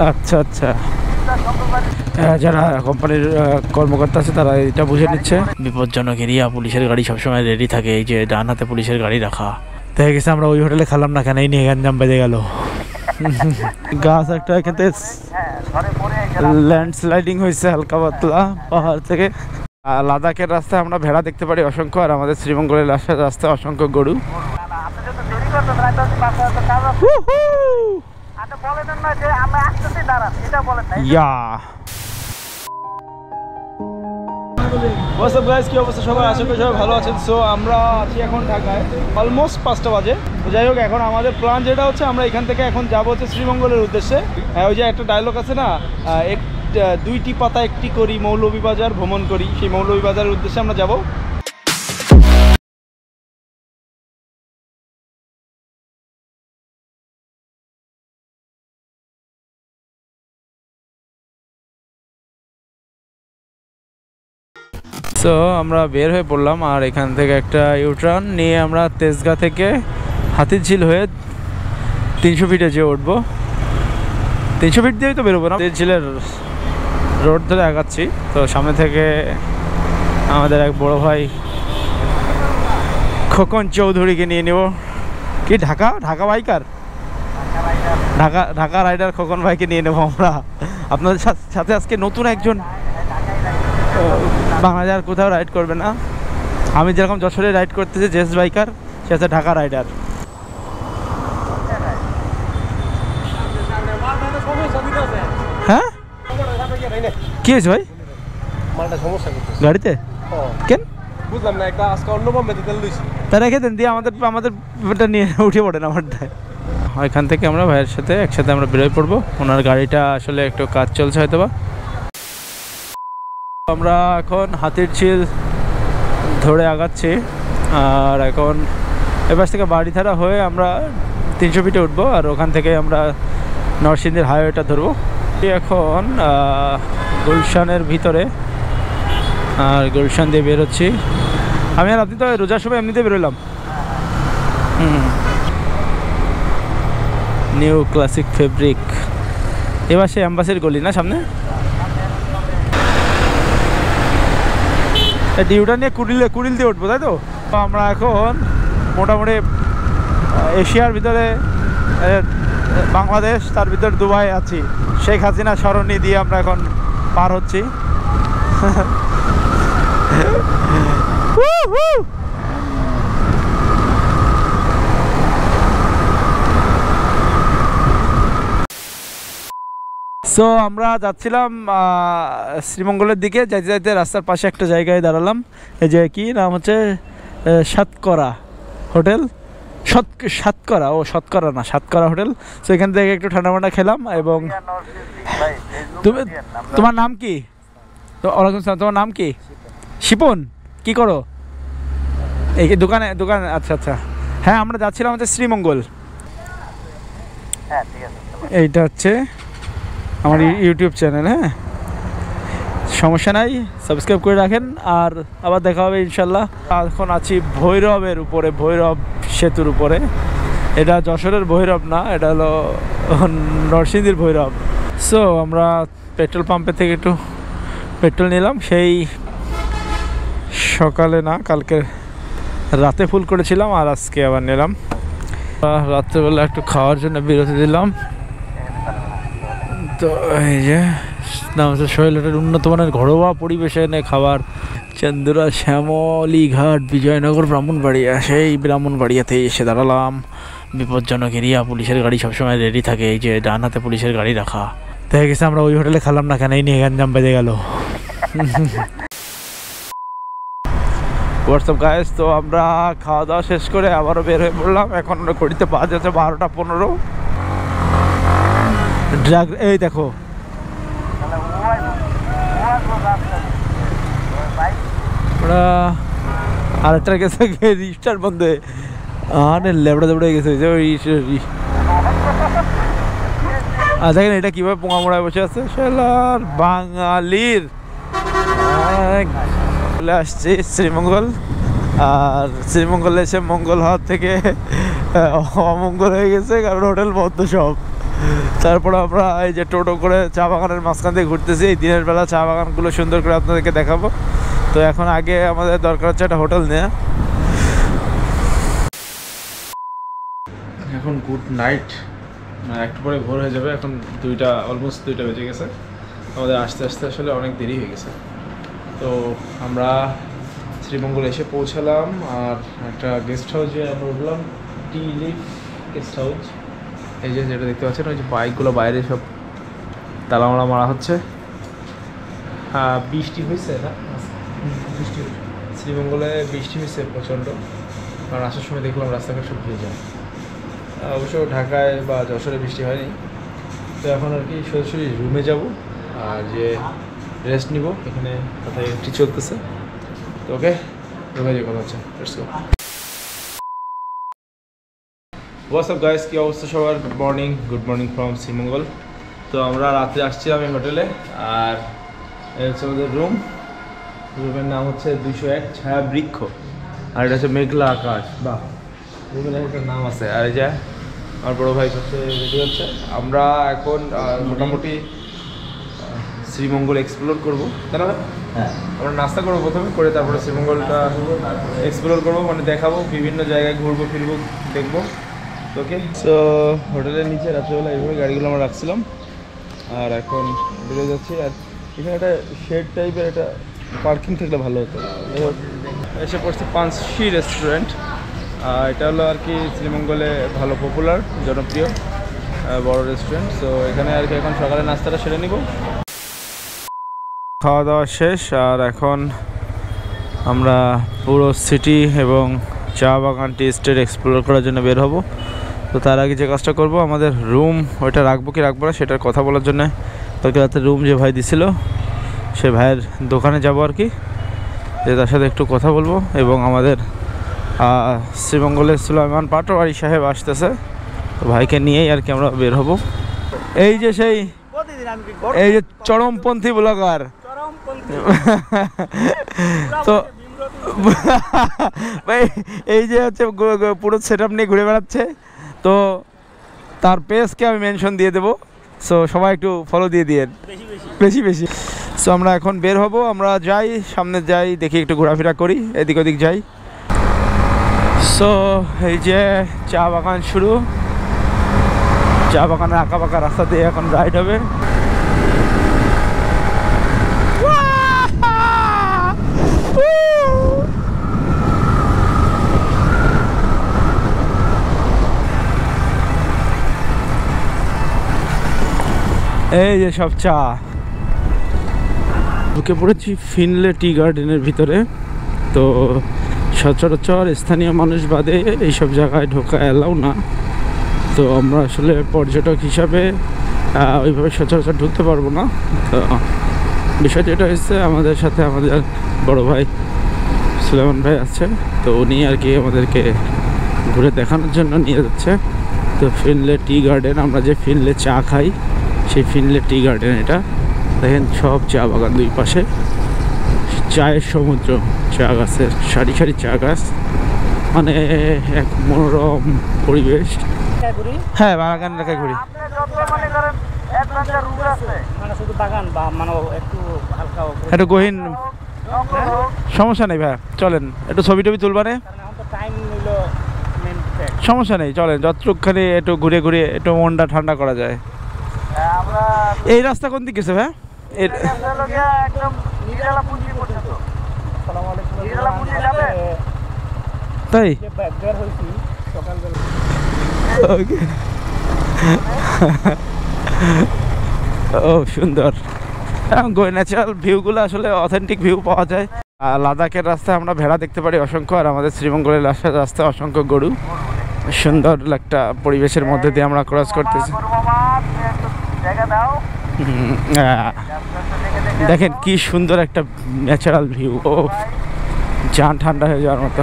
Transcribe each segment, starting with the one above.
আচ্ছা আচ্ছা, যারা কোম্পানির কর্মকর্তা আছে তারা এটা বুঝে নিচ্ছে। বিপজ্জনক এরিয়া, পুলিশের গাড়ি সবসময় রেডি থাকে। এই যে ডান হাতে পুলিশের গাড়ি রাখা। দেখা গেছে আমরা ওই হোটেলে খেলাম না কেন, এই নিয়ে গ্যাঞ্জাম বেঁধে গেল। গাছ একটা এখান থেকে ল্যান্ডস্লাইডিং হয়েছে হালকা পাতলা পাহাড় থেকে। লাদাখের রাস্তায় আমরা ভেড়া দেখতে পারি অসংখ্য, আর আমাদের শ্রীমঙ্গলের রাস্তায় অসংখ্য গরু। কি অবস্থা সবাই, আশা করি সবাই ভালো আছেন। সো আমরা আছি এখন ঢাকায়, অলমোস্ট 5টা বাজে। তো যাই হোক, এখন আমাদের প্ল্যান যেটা হচ্ছে, আমরা এখান থেকে এখন যাবো হচ্ছে শ্রীমঙ্গলের উদ্দেশ্যে। ওই যে একটা ডায়লগ আছে না, দুইটি পাতা একটি করি, মৌলভীবাজার ভ্রমণ করি। সেই মৌলভীবাজারের উদ্দেশ্যে আমরা যাব। সো আমরা বের হয়ে পড়লাম, আর এখান থেকে একটা ইউটার্ন নিয়ে আমরা তেজগাঁ থেকে হাতিরঝিল হয়ে 300 ফিটে যেয়ে উঠবো। 300 ফিট দিয়েই তো বেরোবো না, হাতিরঝিলের রোড ধরে আগাচ্ছি। তো সামনে থেকে আমাদের এক বড় ভাই খোকন চৌধুরীকে নিয়ে নেব। কি ঢাকা বাইকার, ঢাকা রাইডার খোকন ভাইকে নিয়ে নেবো আমরা। আপনাদের সাথে আজকে নতুন একজন বাংলাদেশ আর কোথাও রাইড করবে না। আমি যেরকম যশোরে রাইড করতেছি জেস বাইকার, সে আছে ঢাকা রাইডার। হ্যাঁ কি হয়েছে ভাই গাড়িতে? কেন বুঝলাম না, একটা আজকে অন্য বোম্বেতে তেল দিয়েছি, তা রেখে দেন দিয়ে আমাদের নিয়ে উঠে পড়েন আমারটায়। এখান থেকে আমরা ভাইয়ের সাথে একসাথে আমরা বেরোয় পড়বো। ওনার গাড়িটা আসলে একটু কাজ চলছে হয়তো বা। আমরা এখন হাতিরঝিল ধরে আগাচ্ছি, আর এখন এবার থেকে বাড়িধারা হয়ে আমরা 300 ফিটে উঠবো, আর ওখান থেকে আমরা নরসিংদীর হাইওয়েটা ধরবো। এখন গুলশানের ভিতরে, আর গুলশান দিয়ে বেরোচ্ছি আমি। আর আপনি তো রোজার সময় এমনিতে বেরোলাম। নিউ ক্লাসিক ফেব্রিক, এবার সে অ্যাম্বাসির গলি না সামনে। ডিউটা নিয়ে কুড়িল দিয়ে উঠবো, তাই তো? আমরা এখন মোটামুটি এশিয়ার ভিতরে বাংলাদেশ, তার ভিতরে দুবাই আছি। শেখ হাসিনা সরণি দিয়ে আমরা এখন পার হচ্ছি। সো আমরা যাচ্ছিলাম শ্রীমঙ্গলের দিকে, যাইতে যাইতে রাস্তার পাশে একটা জায়গায় দাঁড়ালাম। এই যে কি নাম হচ্ছে, সাতকরা হোটেল, সাতকরা হোটেল। সো এখান থেকে একটু ঠান্ডা মান্ডা খেলাম। এবং তোমার নাম কি? তো ওয়ালাইকুম আসসালাম, তোমার নাম কি? শিপন। কি করো এই দোকানে? আচ্ছা আচ্ছা, হ্যাঁ আমরা যাচ্ছিলাম হচ্ছে শ্রীমঙ্গল। এইটা হচ্ছে আমার ইউটিউব চ্যানেল। হ্যাঁ সমস্যা নাই, সাবস্ক্রাইব করে রাখেন। আর আবার দেখা হবে ইনশাল্লাহ। এখন আছি ভৈরবের উপরে, ভৈরব সেতুর উপরে। এটা যশোরের ভৈরব না, এটা হলো নরসিংদীর ভৈরব। সো আমরা পেট্রোল পাম্পের থেকে একটু পেট্রোল নিলাম। সেই সকালে না, কালকে রাতে ফুল করেছিলাম, আর আজকে আবার নিলাম। রাত্রেবেলা একটু খাওয়ার জন্য বিরতি দিলাম। তো এই যে নাম হচ্ছে সোহেল হোটেল, উন্নত মানের ঘরোয়া পরিবেশে এনে খাবার। চান্দুরা শ্যামলী ঘাট, বিজয়নগর, ব্রাহ্মণবাড়িয়া। সেই ব্রাহ্মণবাড়িয়াতে এসে দাঁড়ালাম। বিপজ্জনক এরিয়া, পুলিশের গাড়ি সবসময় রেডি থাকে। এই যে ডান হাতে পুলিশের গাড়ি রাখা। দেখা গেছে আমরা ওই হোটেলে খেলাম না কেন, এই নিয়ে গ্যাঞ্জাম বেঁধে গেল। হোয়াটসঅ্যাপ গাইস, তো আমরা খাওয়া দাওয়া শেষ করে আবারও বের হয়ে পড়লাম। এখন ঘড়িতে বাজে হচ্ছে 12টা 15। এই দেখো ওরা আরেকটার গেছে রিস্টার বন্ধে, আরে লেবড়া দেবড়ে গেছে ওই। আর দেখেন এটা কিভাবে পোঙা মোড়ায় বসে আছে। সেলার বাঙালির চলে আসছি শ্রীমঙ্গল, আর শ্রীমঙ্গলে এসে মঙ্গল হওয়ার থেকে অমঙ্গল হয়ে গেছে, কারণ হোটেল বন্ধ সব। তারপর আমরা এই যে টোটো করে চা বাগানের মাঝখান দিয়ে ঘুরতেছি। এই দিনের বেলা চা বাগানগুলো সুন্দর করে আপনাদেরকে দেখাবো। তো এখন আগে আমাদের দরকার হচ্ছে একটা হোটেল নেওয়া। এখন গুড নাইট, একটু পরে ভোর হয়ে যাবে। এখন অলমোস্ট 2টা বেজে গেছে। আমাদের আসতে আসতে আসলে অনেক দেরি হয়ে গেছে। তো আমরা শ্রীমঙ্গল এসে পৌঁছালাম, আর একটা গেস্ট হাউসে আমরা উঠলাম, টি লিফ গেস্ট হাউস। এই যে যেটা দেখতে পাচ্ছেন, ওই যে বাইকগুলো বাইরে সব তালামালা মারা হচ্ছে। হ্যাঁ, বৃষ্টি হয়েছে না? বৃষ্টি হয়েছে শ্রীমঙ্গলে, বৃষ্টি হয়েছে প্রচণ্ড। কারণ আসার সময় দেখলাম রাস্তাঘাট সব ভিজে যায়। অবশ্য ঢাকায় বা যশোরে বৃষ্টি হয়নি। তো এখন আর কি সরাসরি রুমে যাব, আর যে রেস্ট নিব। এখানে কোথায় এন্ট্রি চলতেছে, তো ওকে রুমে যে কথা হচ্ছে। Let's go. হোয়াটসঅ্যাপ গাইস, কী অবস্থা সবার? Good morning from Sreemangal. তো আমরা রাত্রে আসছিলাম এই হোটেলে, আর এই হচ্ছে আমাদের রুমের নাম হচ্ছে 201 ছায়া বৃক্ষ, আর এটা হচ্ছে মেঘলা আকাশ। বাহ, রুমের একটা নাম আছে। আর এই যে আমার বড়ো ভাই হচ্ছে রেডি হচ্ছে। আমরা এখন মোটামুটি শ্রীমঙ্গল এক্সপ্লোর করবো, তাই না? হ্যাঁ, আমরা নাস্তা করবো প্রথমে, করে তারপরে শ্রীমঙ্গলটা এক্সপ্লোর করবো, মানে দেখাবো, বিভিন্ন জায়গায় ঘুরবো ফিরবো, দেখবো। ওকে, সো হোটেলের নিচে রাত্রেবেলা এইভাবে গাড়িগুলো আমরা রাখছিলাম, আর এখন বেরোয় যাচ্ছি। আর এখানে একটা শেড টাইপের একটা পার্কিং থাকলে ভালো হতো। এসে পড়ছে পাঁচশি রেস্টুরেন্ট। এটা হলো আর কি শ্রীমঙ্গলে ভালো পপুলার, জনপ্রিয় বড় রেস্টুরেন্ট। সো এখানে আর কি এখন সকালে নাস্তাটা সেরে নিব। খাওয়া দাওয়া শেষ, আর এখন আমরা পুরো সিটি এবং চা বাগান টি এস্টেট এক্সপ্লোর করার জন্য বের হব। তো তার আগে যে কাজটা করব, আমাদের রুম ওইটা রাখবো কি রাখবো না সেটার কথা বলার জন্য কালকে রাতে রুম যে ভাই দিছিল, সে ভাইয়ের দোকানে যাব আর কি, যে তার সাথে একটু কথা বলবো। এবং আমাদের শ্রীমঙ্গলের সুলাইমান পাটোয়ারি সাহেব আসতেছে, তো ভাইকে নিয়েই আর কি আমরা বের হব। এই যে সেই এই যে চরমপন্থী ব্লগার, তো ভাই এই যে হচ্ছে পুরো সেট আপ নিয়ে ঘুরে বেড়াচ্ছে, তো তার পেজকে আমি মেনশন দিয়ে দেবো। সো সবাই একটু ফলো দিয়ে দিয়েন বেশি। সো আমরা এখন বের হব, আমরা যাই, সামনে যাই, দেখি একটু ঘোরাফেরা করি, এদিক ওদিক যাই। সো এই যে চা বাগান শুরু, চা বাগানের আঁকা বাঁকা রাস্তা দিয়ে এখন রাইড হবে। এই যে সব চা। ঢুকে পড়েছি ফিনলে টি গার্ডেনের ভিতরে। তো সচরাচর স্থানীয় মানুষ বাদে এইসব জায়গায় ঢোকা অ্যালাউ না। তো আমরা আসলে পর্যটক হিসাবে ওইভাবে সচরাচর ঢুকতে পারবো না। তো বিষয়টা এটা হচ্ছে, আমাদের সাথে আমাদের বড় ভাই সুলাইমান ভাই আছে, তো উনি আর কি আমাদেরকে ঘুরে দেখানোর জন্য নিয়ে যাচ্ছে। তো ফিনলে টি গার্ডেন, আমরা যে ফিনলে চা খাই সেই ফিনলে টি গার্ডেন এটা। দেখেন সব চা বাগান, দুই পাশে চায়ের সমুদ্র, চা গাছের সারি সারি চা গাছ, মানে এক মনোরম পরিবেশ। হ্যাঁ, বাগান এলাকায় ঘুরি। একটু গহীন, সমস্যা নেই ভাই, চলেন একটু ছবি টবি তুলবানে, সমস্যা নেই, চলেন যতটুকখানি একটু ঘুরে ঘুরে একটু মনটা ঠান্ডা করা যায়। এই রাস্তা কোন দিকে গেছে ভাই? তাই ও সুন্দর, ন্যাচারাল ভিউগুলো আসলে অথেন্টিক ভিউ পাওয়া যায়। লাদাখের রাস্তায় আমরা ভেড়া দেখতে পারি অসংখ্য, আর আমাদের শ্রীমঙ্গলের রাস্তায় অসংখ্য গরু। সুন্দর একটা পরিবেশের মধ্যে দিয়ে আমরা ক্রস করতেছি। দেখেন কি সুন্দর একটা ন্যাচারাল ভিউ, ও জান ঠান্ডা হয়ে যাওয়ার মতো।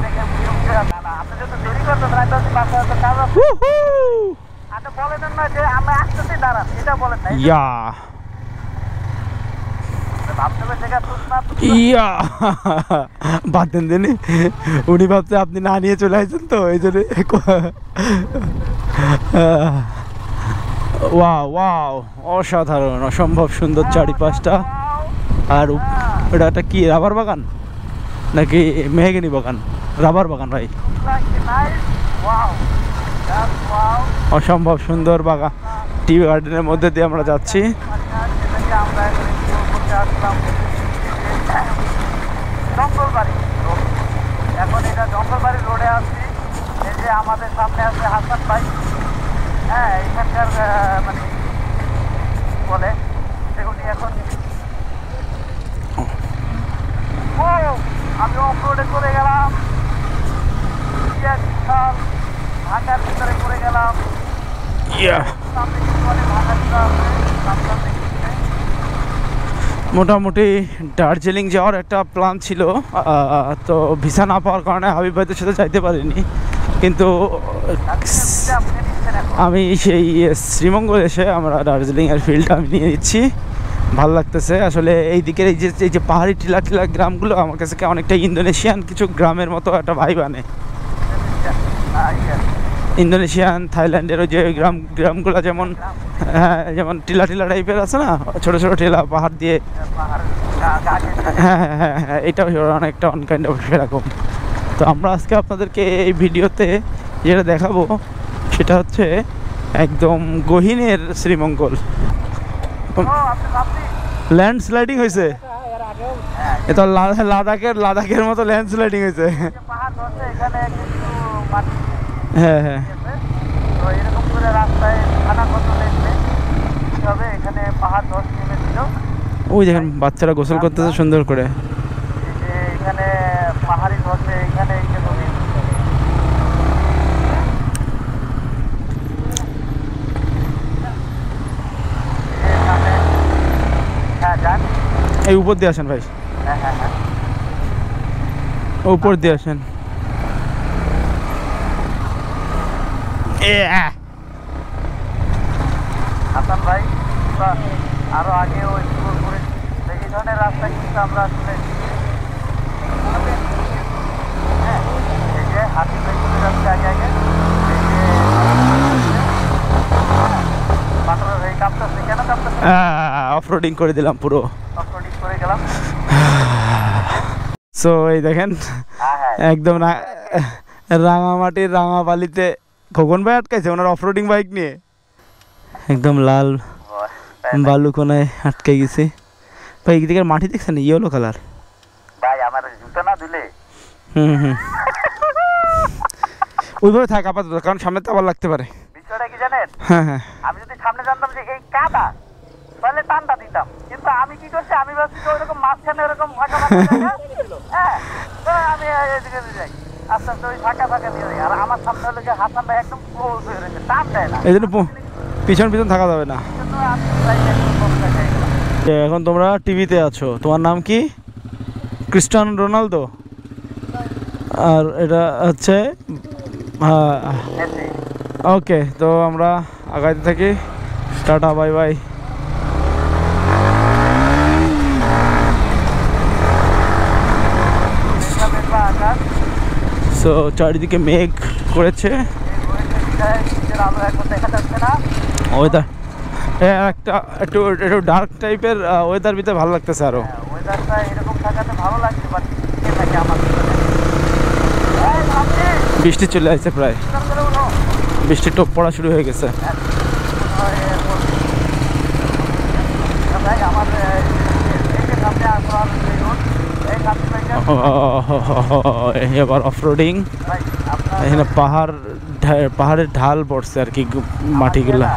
বাদ দেন, উনি ভাবছে আপনি না নিয়ে চলে আসছেন, তো এই জন্য ওয়াও ওয়াও, অসাধারণ, অসম্ভব সুন্দর চারিপাশটা। আর এটা একটা কি রাবার বাগান নাকি মেহগিনি বাগান? রাবার বাগান ভাই, অসম্ভব সুন্দর বাগান। টি গার্ডেনের মধ্যে দিয়ে আমরা যাচ্ছি। এখন এটা জঙ্গলবাড়ি রোডে আসছি। এই যে আমাদের সামনে আছে হাসান ভাই, হ্যাঁ এখানকার মানে বলে সেগুলি এখন আমি অফ রোডে করে গেলাম, ঢাকার ভিতরে করে গেলাম। সামনে কিছু অনেক ঢাকা ভিতরে আছে। মোটামুটি দার্জিলিং যাওয়ার একটা প্ল্যান ছিল, তো ভিসা না পাওয়ার কারণে হাবিব ভাইদের সাথে যাইতে পারিনি। কিন্তু আমি সেই শ্রীমঙ্গল এসে আমরা দার্জিলিংয়ের ফিল্ডটা আমি নিয়ে নিচ্ছি। ভালো লাগতেছে আসলে এই দিকের এই যে পাহাড়ি টিলা টিলা গ্রামগুলো আমার কাছে অনেকটা ইন্দোনেশিয়ান কিছু গ্রামের মতো একটা ভাইব আনে। ইন্দোনেশিয়ান থাইল্যান্ডের ওই যে গ্রামগুলো যেমন, হ্যাঁ যেমন টিলা টিলা টাইপের আছে না, ছোট ছোট টিলা পাহাড় দিয়ে, হ্যাঁ হ্যাঁ হ্যাঁ এটাও অনেকটা অনকাইন্ড অফ সেরকম। তো আমরা আজকে আপনাদেরকে এই ভিডিওতে যেটা দেখাবো সেটা হচ্ছে একদম গহীনের শ্রীমঙ্গল। ল্যান্ডস্লাইডিং হয়েছে, এটা লাদাখের মতো ল্যান্ডস্লাইডিং হয়েছে। হ্যাঁ হ্যাঁ এরকম করে রাস্তায় খানা কত দেখবে হবে। এখানে পাহাড় ধস নেমেছিল, ওই দেখেন বাচ্চারা গোসল করতেছে সুন্দর করে। এখানে পাহাড়ি ধসে এখানে এই যে নদী, হ্যাঁ যান এই উপর দিয়ে আসেন ভাই, হ্যাঁ হ্যাঁ হ্যাঁ উপর দিয়ে আসেন। হাসান ভাই আরো আগে ওই করে এই ধরনের রাস্তা কিন্তু আমরা আসলে হ্যাঁ এই যে হাতি ভাই চলে যাচ্ছে আগে আগে, পাথরের এই কাঁপতেছে কেন কাঁপতেছে, অফরোডিং করে দিলাম পুরো, অফরোডিং করে গেলাম। সো এই দেখেন একদম রাঙামাটির রাঙাবালিতে খোকন ভাই আটকাইছে ওনার অফরোডিং বাইক নিয়ে, একদম লাল বালু কোনায় আটকে গেছে। ভাই এদিকের মাটি দেখছেন ইয়েলো কালার ভাই, আমার জুতো না ধুলে হুম ওইভাবে থাক আপাতত, কারণ সামনে তো আবার লাগতে পারে। বিষয়টা কি জানেন, হ্যাঁ হ্যাঁ আমি যদি সামনে জানতাম যে এই কাদা তাহলে টানটা দিতাম, কিন্তু আমি কি করছি, আমি ভাবছি যে ওইরকম মাঝখানে ওরকম ফাঁকা ফাঁকা জায়গা, হ্যাঁ তো আমি এদিকে যাই আস্তে আস্তে ওই ফাঁকা ফাঁকা দিয়ে যাই। আর আমার সামনে হলো যে হাসান ভাই একদম ক্লোজ হয়ে রয়েছে, টান দেয় না, এই জন্য পিছন থাকা যাবে না। এই জন্য আমি প্রায় একদম কম জায়গায় গেলাম। এখন তোমরা টিভিতে আছো, তোমার নাম কি? Cristiano Ronaldo. আর এটা হচ্ছে ওকে, তো আমরা আগাইতে থাকি। Tata bye bye. সো চারিদিকে মেঘ করেছে, ওয়েদার একটা একটু একটু ডার্ক টাইপের ওয়েদার ভিতরে ভালো লাগতেছে আরো। ওয়েদারটা এরকম থাকাতে ভালো লাগছে, বাট থাকে আমার বৃষ্টি চলে আসছে, প্রায় বৃষ্টির টোপ পড়া শুরু হয়ে গেছে। এবার অফরোডিং, এখানে পাহাড়ের ঢাল পড়ছে আর কি, মাটিগুলা।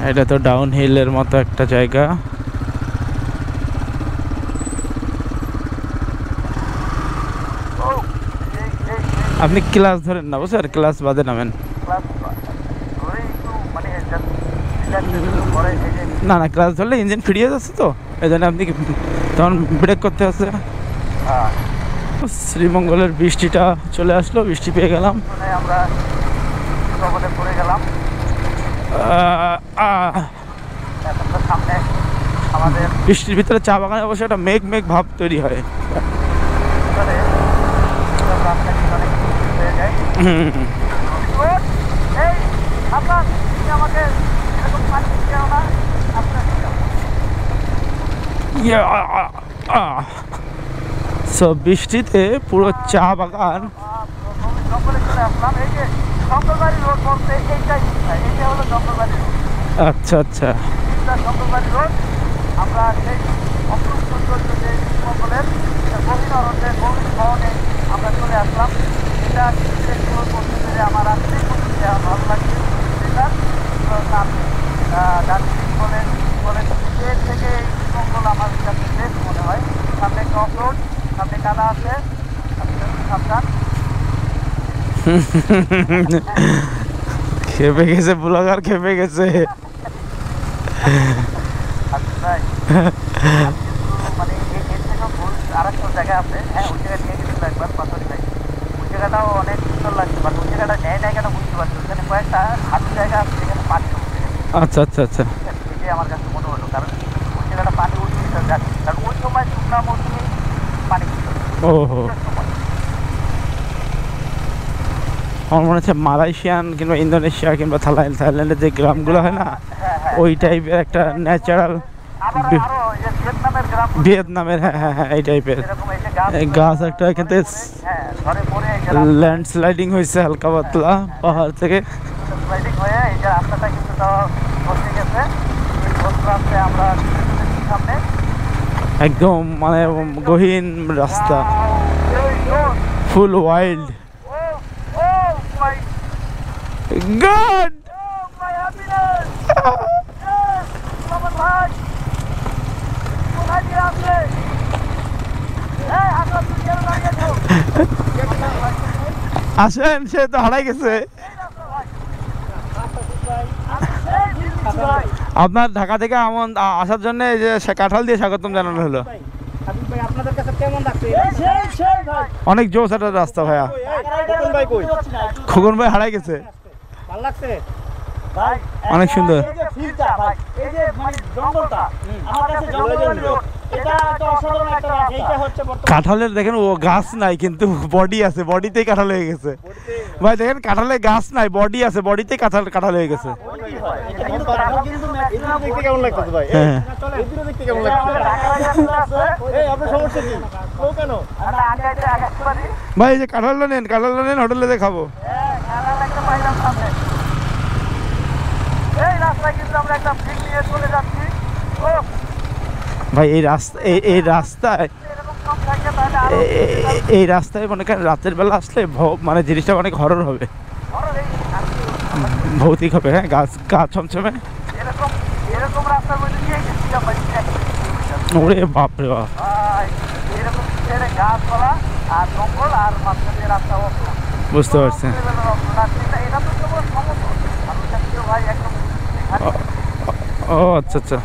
এটা তো ডাউন হিলের মতো একটা জায়গা। আপনি ক্লাস ধরেন না বুঝছেন, ক্লাস বাদে নামেন। না না ক্লাস ধরলে ইঞ্জিন ফিরিয়ে যাচ্ছে, তো এই জন্য আপনি তখন ব্রেক করতে হচ্ছে। শ্রীমঙ্গলের বৃষ্টিটা চলে আসলো, বৃষ্টি পেয়ে গেলাম। আমরা পড়ে গেলাম। সামনে আমাদের বৃষ্টির ভিতরে চা বাগানে বসে একটা মেঘ মেঘ ভাব তৈরি হয়। অনেক হয়ে যায়। সো বৃষ্টিতে পুরো চা বাগান। জঙ্গলে চলে আসলাম। এই যে জঙ্গলবাড়ি রোড বলতে এইটাই বোঝায়, এইটা হলো জঙ্গলবাড়ি রোড। আচ্ছা আচ্ছা, জঙ্গলবাড়ি রোড। আমরা সেই অপরূপ সৌন্দর্য যে জঙ্গলের গভীর অরণ্যে গভীর বনে আমরা চলে আসলাম। এটা এক্সপ্লোর করতে পেরে আমার আসতেই ভালো লাগছে। সেটার নাম দার্জিলিং বলেন এর থেকে এই জঙ্গল আমার কাছে বেস্ট মনে হয়। সামনে একটা অফ রোড, সামনে কাদা আছে, সাবধান। খেপে গেছে ব্লগার, খেপে গেছে। মানে এর থেকেও ভুল আর একটা জায়গা আছে। হ্যাঁ, ওই জায়গায় নিয়ে গেছিল একবার পাথরি ভাই। ওই জায়গাটাও অনেক সুন্দর লাগছে, বাট ওই জায়গাটা নেয় নাই কেন বুঝতে পারছি। ওখানে কয়েকটা হাতের জায়গা আছে যেখানে পানি উঠছে। আচ্ছা আচ্ছা আচ্ছা, এটাই আমার কাছে মনে হলো, কারণ ওই জায়গাটা পানি উঠছে যাচ্ছে, কারণ ওই সময় শুকনা মৌসুমে পানি উঠছে। ওহো, আমার মনে হচ্ছে মালয়েশিয়ান কিংবা ইন্দোনেশিয়া কিংবা থাইল্যান্ডের যে গ্রামগুলো হয় না, ওই টাইপের একটা ন্যাচারাল। ভিয়েতনামের, হ্যাঁ হ্যাঁ হ্যাঁ, এই টাইপের গাছ একটা এখান থেকে ল্যান্ডস্লাইডিং হয়েছে হালকা পাতলা পাহাড় থেকে। স্লাইডিং হয়ে এই যে রাস্তাটা কিন্তু বসে গেছে। আমরা সামনে একদম মানে গহীন রাস্তা, ফুল ওয়াইল্ড। গড, আসেন, সে তো হারাই গেছে। আপনার ঢাকা থেকে আমন আসার জন্য এই যে কাঁঠাল দিয়ে স্বাগতম জানানো হলো। অনেক জোস একটা রাস্তা ভাইয়া। খোকন ভাই হারাই গেছে, অনেক সুন্দর। কাঁঠালের দেখেন ও গাছ নাই কিন্তু বডি আছে, বডিতেই কাঁঠাল হয়ে গেছে ভাই। দেখেন কাঁঠালের গাছ নাই, বডি আছে, বডিতেই কাঁঠাল হয়ে গেছে। ভাই এই যে কাঁঠালটা নেন, হোটেলে দিয়ে খাবো। ভাই এই রাস্তায় মনে করেন রাতের বেলা আসলে মানে জিনিসটা অনেক হরর হবে, ভৌতিক হবে। হ্যাঁ, গা ছমছমে। ওরে বাপরে বাপ, বুঝতে পারছি। ও আচ্ছা আচ্ছা,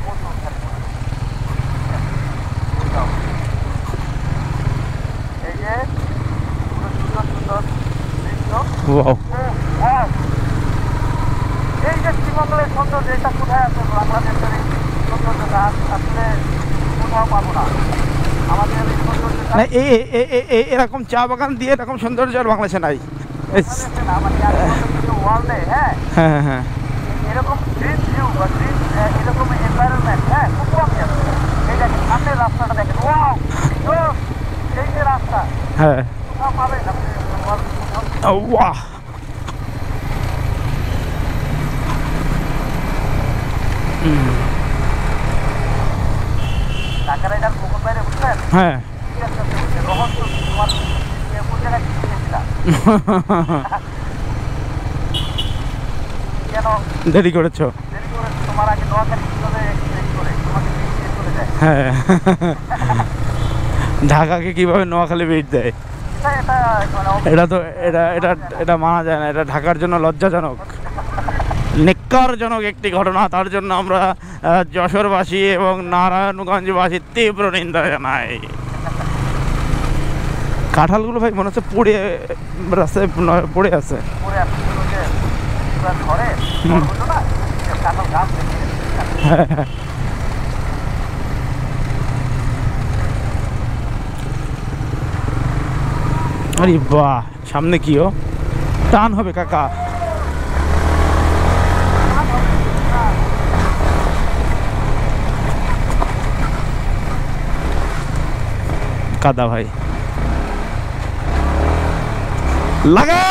এই যে শ্রীমঙ্গলের সৌন্দর্য, এটা কোথায় আছে বাংলাদেশের? এই সৌন্দর্যটা আসলে কোথাও পাবো না। আমাদের এই সৌন্দর্যটা এরকম চা বাগান দিয়ে এরকম সৌন্দর্য আর বাংলাদেশে নাই। ওয়ার্ল্ডে হ্যাঁ হ্যাঁ হ্যাঁ, এরকম গ্রিন ভিউ বা গ্রিন এরকম এনভায়রনমেন্ট হ্যাঁ খুব কমই আছে। এই দেখেন সামনের রাস্তাটা দেখেন, ওয়াও, এই যে রাস্তা, হ্যাঁ, কোথাও পাবেন আপনি। বাহ, ঢাকা রাইডার কোকন বাইরে বুঝলেন? হ্যাঁ। রহস্য তোমার কোন জায়গায় গিয়েছিলাম? কেন দেরি করেছো? তোমার আগে নোয়াখালী দেরি করে তোমাকে চলে যায়। হ্যাঁ, ঢাকাকে কিভাবে নোয়াখালী বেট দেয়, এটা তো এটা মানা যায় না। এটা ঢাকার জন্য লজ্জাজনক, নেক্কারজনক একটি ঘটনা। তার জন্য আমরা যশোরবাসী এবং নারায়ণগঞ্জবাসী তীব্র নিন্দা জানাই। কাঁঠালগুলো ভাই মনে হচ্ছে পড়ে রাস্তায় পড়ে আছে। আরে বাহ, সামনে কিও টান হবে কাকা। কাদা ভাই লাগা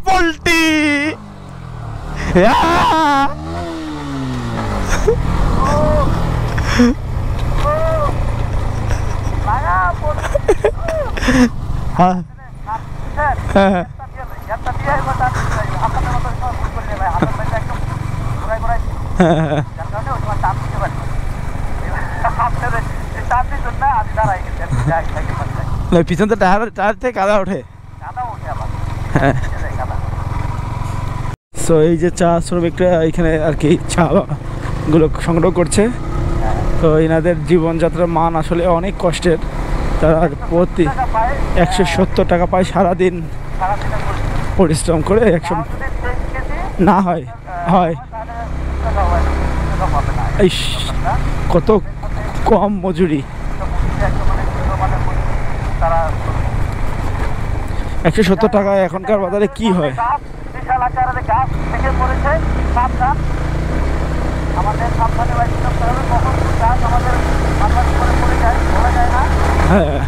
পোল্টি লাগা বলে হ্যাঁ হ্যাঁ একটা দিয়ে এবার তার আপনাদের মতো সব ভুল করে ভাই হাতের মধ্যে একদম ঘুরাই ঘুরাই যার কারণে ওই সময় চাপ দিতে পারি আপনাদের এই চাপ দিচ্ছেন না আমি দাঁড়াই গেছি যাই সাইকেল পাচ্ছি পিছন তো টায়ার থেকে কাদা ওঠে কাদা ওঠে আবার হ্যাঁ কাদা সো এই যে চা শ্রমিকরা এখানে আর কি চা গুলো সংগ্রহ করছে তো এনাদের জীবনযাত্রার মান আসলে অনেক কষ্টের তারা প্রতি 170 টাকা পায় সারাদিন পরিশ্রম করে 100 না হয় হয় এই কত কম মজুরি 170 টাকা এখনকার বাজারে কি হয় বিশাল আকারের গাছ থেকে পড়েছে সাবধান আমাদের সাবধানে বাইক করতে হবে কখন গাছ আমাদের মাথার উপরে পড়ে যায় বলা যায় না হ্যাঁ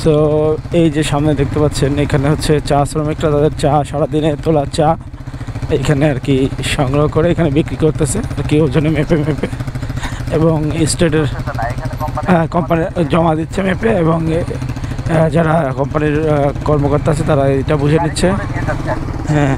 সো এই যে সামনে দেখতে পাচ্ছেন এখানে হচ্ছে চা শ্রমিকরা তাদের চা সারাদিনে তোলা চা এখানে আর কি সংগ্রহ করে এখানে বিক্রি করতেছে আর কি ওজনে মেপে মেপে এবং স্টেটের কোম্পানি জমা দিচ্ছে মেপে এবং যারা কোম্পানির কর্মকর্তা আছে তারা এটা বুঝে নিচ্ছে হ্যাঁ